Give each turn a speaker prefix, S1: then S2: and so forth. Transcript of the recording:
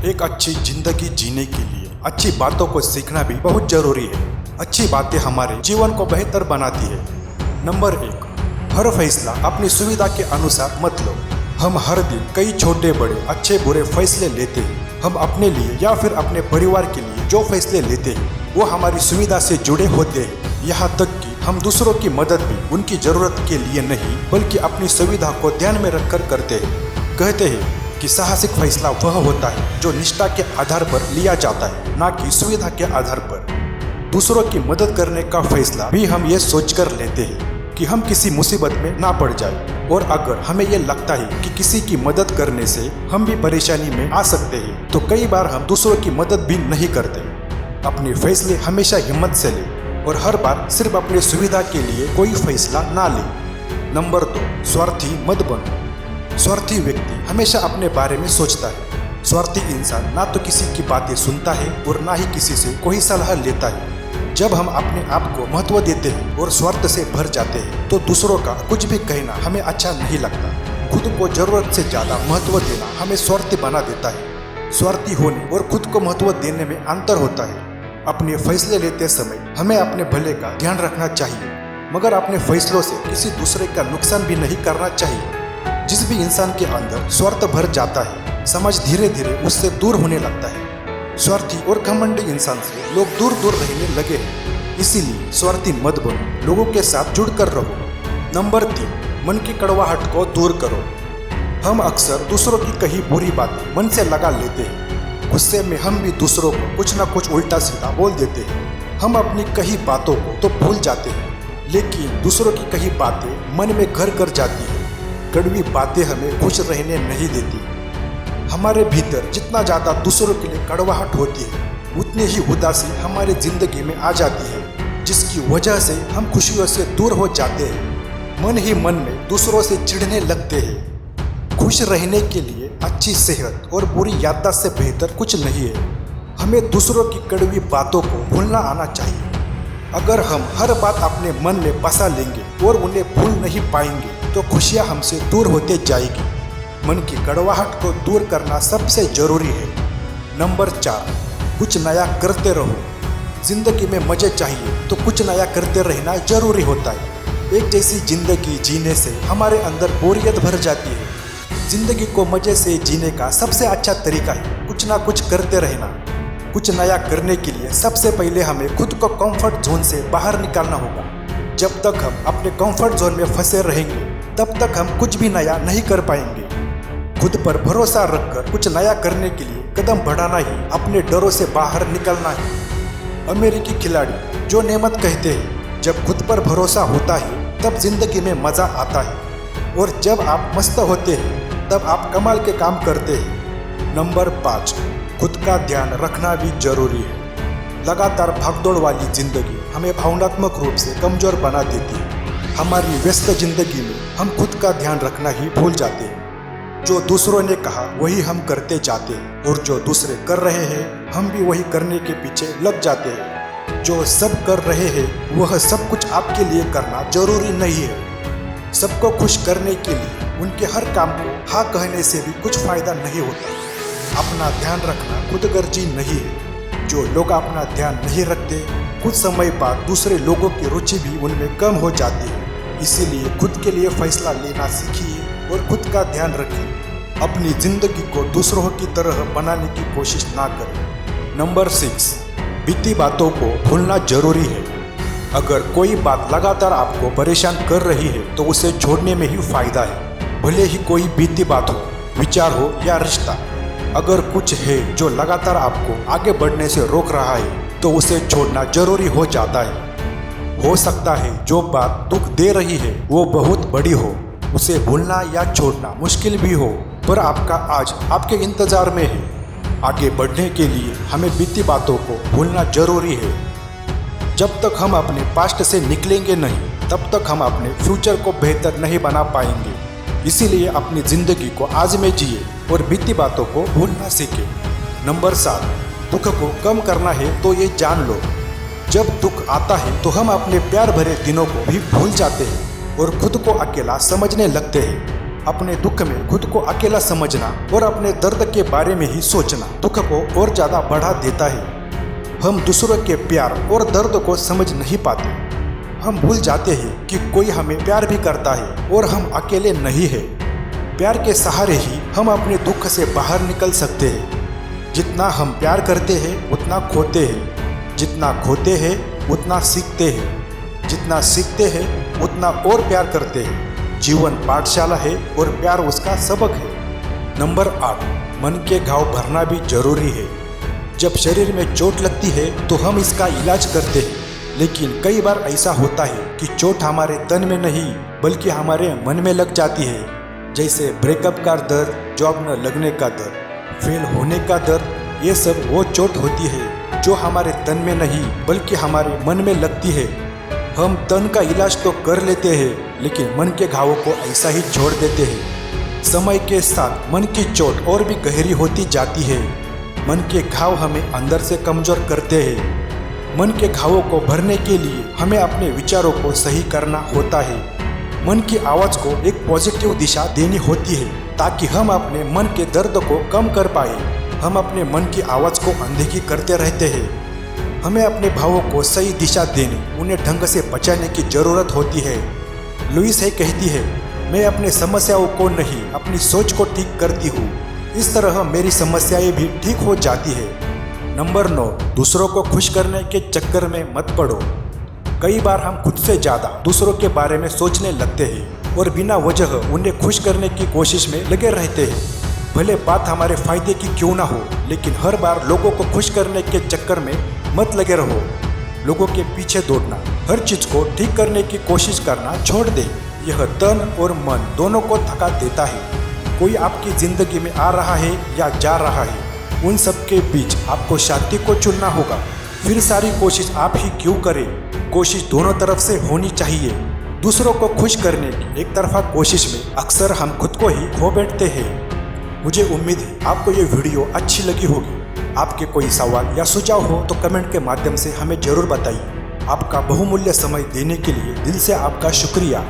S1: एक अच्छी जिंदगी जीने के लिए अच्छी बातों को सीखना भी बहुत जरूरी है। अच्छी बातें हमारे जीवन को बेहतर बनाती है। नंबर 1, हर फैसला अपनी सुविधा के अनुसार मत लो। हम हर दिन कई छोटे बड़े अच्छे बुरे फैसले लेते हैं। हम अपने लिए या फिर अपने परिवार के लिए जो फैसले लेते हैं वो हमारी सुविधा से जुड़े होते हैं। यहाँ तक कि हम दूसरों की मदद भी उनकी जरूरत के लिए नहीं बल्कि अपनी सुविधा को ध्यान में रखकर करते हैं। कहते हैं कि साहसिक फैसला वह होता है जो निष्ठा के आधार पर लिया जाता है, ना कि सुविधा के आधार पर। दूसरों की मदद करने का फैसला भी हम ये सोचकर लेते हैं कि हम किसी मुसीबत में ना पड़ जाए, और अगर हमें ये लगता है कि किसी की मदद करने से हम भी परेशानी में आ सकते हैं तो कई बार हम दूसरों की मदद भी नहीं करते। अपने फैसले हमेशा हिम्मत से लें और हर बार सिर्फ अपनी सुविधा के लिए कोई फैसला ना लें। नंबर 2, स्वार्थी मत बनो। स्वार्थी व्यक्ति हमेशा अपने बारे में सोचता है। स्वार्थी इंसान ना तो किसी की बातें सुनता है और ना ही किसी से कोई सलाह लेता है। जब हम अपने आप को महत्व देते हैं और स्वार्थ से भर जाते हैं तो दूसरों का कुछ भी कहना हमें अच्छा नहीं लगता। खुद को जरूरत से ज्यादा महत्व देना हमें स्वार्थी बना देता है। स्वार्थी होने और खुद को महत्व देने में अंतर होता है। अपने फैसले लेते समय हमें अपने भले का ध्यान रखना चाहिए, मगर अपने फैसलों से किसी दूसरे का नुकसान भी नहीं करना चाहिए। जिस भी इंसान के अंदर स्वार्थ भर जाता है, समाज धीरे धीरे उससे दूर होने लगता है। स्वार्थी और घमंडी इंसान से लोग दूर दूर रहने लगे हैं। इसीलिए स्वार्थी मत बनो, लोगों के साथ जुड़कर रहो। नंबर 3, मन की कड़वाहट को दूर करो। हम अक्सर दूसरों की कही बुरी बातें मन से लगा लेते हैं। गुस्से में हम भी दूसरों को कुछ ना कुछ उल्टा सीधा बोल देते हैं। हम अपनी कही बातों को तो भूल जाते हैं, लेकिन दूसरों की कही बातें मन में घर कर जाती है। कड़वी बातें हमें खुश रहने नहीं देती। हमारे भीतर जितना ज़्यादा दूसरों के लिए कड़वाहट होती है उतनी ही उदासी हमारी जिंदगी में आ जाती है, जिसकी वजह से हम खुशियों से दूर हो जाते हैं। मन ही मन में दूसरों से चिढ़ने लगते हैं। खुश रहने के लिए अच्छी सेहत और बुरी याददाश्त से बेहतर कुछ नहीं है। हमें दूसरों की कड़वी बातों को भूलना आना चाहिए। अगर हम हर बात अपने मन में बसा लेंगे और उन्हें भूल नहीं पाएंगे तो खुशियाँ हमसे दूर होते जाएगी। मन की कड़वाहट को दूर करना सबसे जरूरी है। नंबर 4, कुछ नया करते रहो। जिंदगी में मजे चाहिए तो कुछ नया करते रहना जरूरी होता है। एक जैसी जिंदगी जीने से हमारे अंदर बोरियत भर जाती है। जिंदगी को मजे से जीने का सबसे अच्छा तरीका है कुछ ना कुछ करते रहना। कुछ नया करने के लिए सबसे पहले हमें खुद को कंफर्ट जोन से बाहर निकालना होगा। जब तक हम अपने कंफर्ट जोन में फंसे रहेंगे तब तक हम कुछ भी नया नहीं कर पाएंगे। खुद पर भरोसा रखकर कुछ नया करने के लिए कदम बढ़ाना ही अपने डरों से बाहर निकलना है। अमेरिकी खिलाड़ी जो नेमत कहते हैं, जब खुद पर भरोसा होता है तब जिंदगी में मजा आता है, और जब आप मस्त होते हैं तब आप कमाल के काम करते हैं। नंबर 5, खुद का ध्यान रखना भी जरूरी है। लगातार भागदौड़ वाली जिंदगी हमें भावनात्मक रूप से कमजोर बना देती है। हमारी व्यस्त जिंदगी में हम खुद का ध्यान रखना ही भूल जाते हैं। जो दूसरों ने कहा वही हम करते जाते हैं, और जो दूसरे कर रहे हैं हम भी वही करने के पीछे लग जाते हैं। जो सब कर रहे हैं वह सब कुछ आपके लिए करना जरूरी नहीं है। सबको खुश करने के लिए उनके हर काम को हाँ कहने से भी कुछ फायदा नहीं होता। अपना ध्यान रखना खुदगर्जी नहीं है। जो लोग अपना ध्यान नहीं रखते, कुछ समय बाद दूसरे लोगों की रुचि भी उनमें कम हो जाती है। इसीलिए खुद के लिए फैसला लेना सीखिए और खुद का ध्यान रखिए। अपनी जिंदगी को दूसरों की तरह बनाने की कोशिश ना करें। नंबर 6, बीती बातों को भूलना जरूरी है। अगर कोई बात लगातार आपको परेशान कर रही है तो उसे छोड़ने में ही फायदा है, भले ही कोई बीती बात हो, विचार हो या रिश्ता। अगर कुछ है जो लगातार आपको आगे बढ़ने से रोक रहा है तो उसे छोड़ना जरूरी हो जाता है। हो सकता है जो बात दुख दे रही है वो बहुत बड़ी हो, उसे भूलना या छोड़ना मुश्किल भी हो, पर आपका आज आपके इंतजार में है। आगे बढ़ने के लिए हमें बीती बातों को भूलना जरूरी है। जब तक हम अपने पास्ट से निकलेंगे नहीं तब तक हम अपने फ्यूचर को बेहतर नहीं बना पाएंगे। इसीलिए अपनी जिंदगी को आज में जिए और बीती बातों को भूलना सीखें। नंबर 7, दुख को कम करना है तो ये जान लो, जब दुख आता है तो हम अपने प्यार भरे दिनों को भी भूल जाते हैं और खुद को अकेला समझने लगते हैं। अपने दुख में खुद को अकेला समझना और अपने दर्द के बारे में ही सोचना दुख को और ज्यादा बढ़ा देता है। हम दूसरों के प्यार और दर्द को समझ नहीं पाते। हम भूल जाते हैं कि कोई हमें प्यार भी करता है और हम अकेले नहीं हैं। प्यार के सहारे ही हम अपने दुख से बाहर निकल सकते हैं। जितना हम प्यार करते हैं उतना खोते हैं, जितना खोते हैं उतना सीखते हैं, जितना सीखते हैं उतना और प्यार करते हैं। जीवन पाठशाला है और प्यार उसका सबक है। नंबर 8, मन के घाव भरना भी जरूरी है। जब शरीर में चोट लगती है तो हम इसका इलाज करते हैं, लेकिन कई बार ऐसा होता है कि चोट हमारे तन में नहीं बल्कि हमारे मन में लग जाती है। जैसे ब्रेकअप का दर्द, जॉब न लगने का दर्द, फेल होने का दर्द, ये सब वो चोट होती है जो हमारे तन में नहीं बल्कि हमारे मन में लगती है। हम तन का इलाज तो कर लेते हैं लेकिन मन के घावों को ऐसा ही छोड़ देते हैं। समय के साथ मन की चोट और भी गहरी होती जाती है। मन के घाव हमें अंदर से कमजोर करते हैं। मन के घावों को भरने के लिए हमें अपने विचारों को सही करना होता है। मन की आवाज़ को एक पॉजिटिव दिशा देनी होती है ताकि हम अपने मन के दर्द को कम कर पाए। हम अपने मन की आवाज़ को अनदेखी करते रहते हैं। हमें अपने भावों को सही दिशा देने, उन्हें ढंग से बचाने की जरूरत होती है। लुइस है कहती है, मैं अपने समस्याओं को नहीं अपनी सोच को ठीक करती हूँ। इस तरह मेरी समस्याएं भी ठीक हो जाती है। नंबर 9, दूसरों को खुश करने के चक्कर में मत पड़ो। कई बार हम खुद से ज़्यादा दूसरों के बारे में सोचने लगते हैं और बिना वजह उन्हें खुश करने की कोशिश में लगे रहते हैं। भले बात हमारे फायदे की क्यों ना हो, लेकिन हर बार लोगों को खुश करने के चक्कर में मत लगे रहो। लोगों के पीछे दौड़ना, हर चीज़ को ठीक करने की कोशिश करना छोड़ दे। यह तन और मन दोनों को थका देता है। कोई आपकी ज़िंदगी में आ रहा है या जा रहा है, उन सब के बीच आपको शांति को चुनना होगा। फिर सारी कोशिश आप ही क्यों करें? कोशिश दोनों तरफ से होनी चाहिए। दूसरों को खुश करने की एक तरफा कोशिश में अक्सर हम खुद को ही खो बैठते हैं। मुझे उम्मीद है आपको ये वीडियो अच्छी लगी होगी। आपके कोई सवाल या सुझाव हो तो कमेंट के माध्यम से हमें जरूर बताइए। आपका बहुमूल्य समय देने के लिए दिल से आपका शुक्रिया।